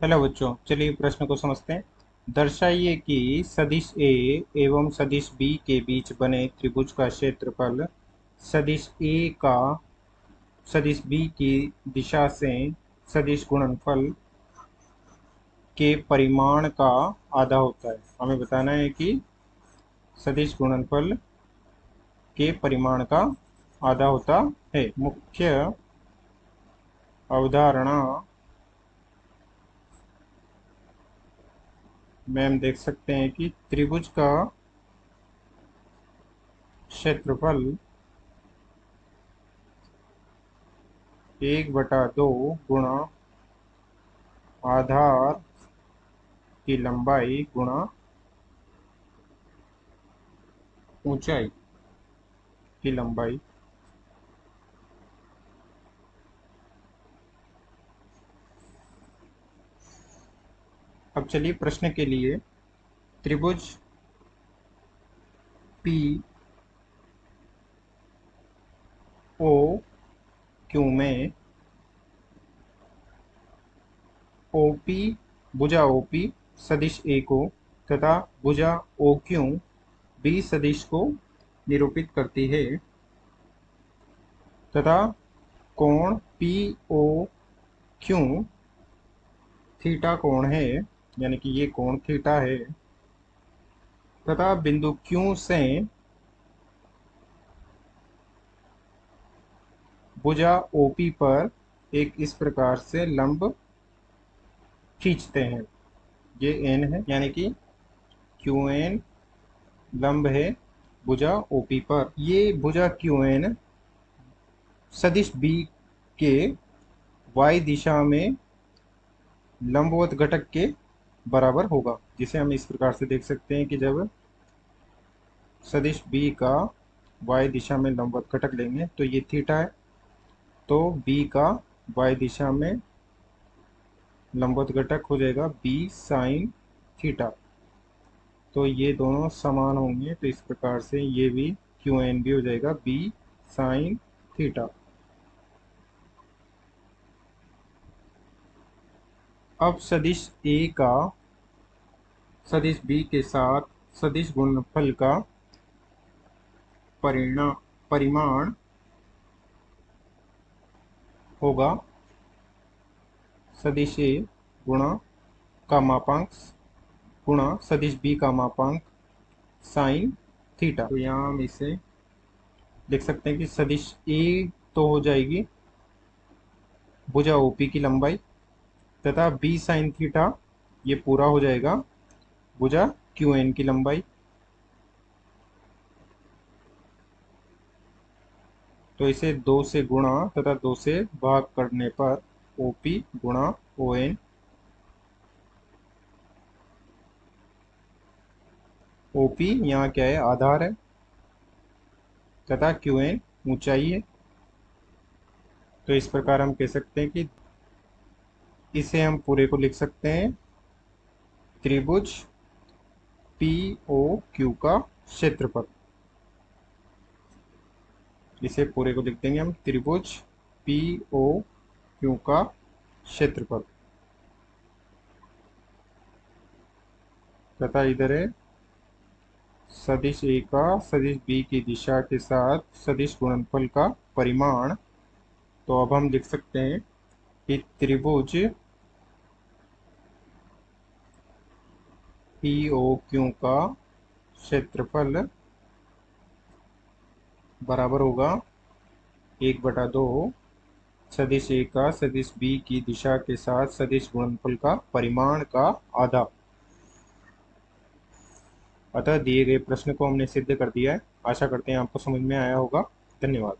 Hello बच्चों, चलिए प्रश्न को समझते हैं। दर्शाइए कि सदिश ए एवं सदिश बी के बीच बने त्रिभुज का क्षेत्रफल सदिश ए का सदिश बी की दिशा से सदिश गुणनफल के परिमाण का आधा होता है। हमें बताना है कि सदिश गुणनफल के परिमाण का आधा होता है। मुख्य अवधारणा में हम देख सकते हैं कि त्रिभुज का क्षेत्रफल 1/2 गुणा आधार की लंबाई गुणा ऊंचाई की लंबाई। अब चलिए प्रश्न के लिए, त्रिभुज पी ओ क्यू में ओपी भुजा ओपी सदिश ए को तथा भुजा ओ क्यू बी सदिश को निरूपित करती है तथा कोण पी ओ क्यू थीटा कोण है, यानी कि ये कोण थीटा है, तथा बिंदु क्यू से भुजा ओपी पर एक इस प्रकार से लंब खींचते हैं। ये एन है, यानी कि क्यू एन लंब है भुजा ओपी पर। ये भुजा क्यू एन सदिश बी के वाई दिशा में लंबवत घटक के बराबर होगा, जिसे हम इस प्रकार से देख सकते हैं कि जब सदिश बी का वाई दिशा में लंबवत घटक लेंगे तो ये थीटा है, तो बी का वाई दिशा में लंबवत घटक हो जाएगा बी साइन थीटा। तो ये दोनों समान होंगे, तो इस प्रकार से ये भी क्यू एन भी हो जाएगा बी साइन थीटा। अब सदिश ए का सदिश बी के साथ सदिश गुणनफल का परिमाण होगा सदिश ए गुणा का मापांक गुणा सदिश बी का मापांक साइन थीटा। तो यहाँ हम इसे लिख सकते हैं कि सदिश ए तो हो जाएगी भुजा ओपी की लंबाई, तथा बी साइन थीटा ये पूरा हो जाएगा भुजा क्यू एन की लंबाई। तो इसे 2 से गुणा तथा 2 से भाग करने पर ओपी गुणा ओ एन, ओपी यहाँ क्या है, आधार है, तथा क्यू एन ऊंचाई है। तो इस प्रकार हम कह सकते हैं कि इसे हम पूरे को लिख सकते हैं त्रिभुज पी ओ क्यू का क्षेत्रफल। इसे पूरे को लिख देंगे हम त्रिभुज पी ओ क्यू का क्षेत्रफल, तथा इधर है सदिश ए का सदिश बी की दिशा के साथ सदिश गुणनफल का परिमाण। तो अब हम लिख सकते हैं कि त्रिभुज पी ओ क्यू का क्षेत्रफल बराबर होगा 1/2 सदिश ए का सदिश बी की दिशा के साथ सदिश गुणनफल का परिमाण का आधा। अतः दिए गए प्रश्न को हमने सिद्ध कर दिया है। आशा करते हैं आपको समझ में आया होगा। धन्यवाद।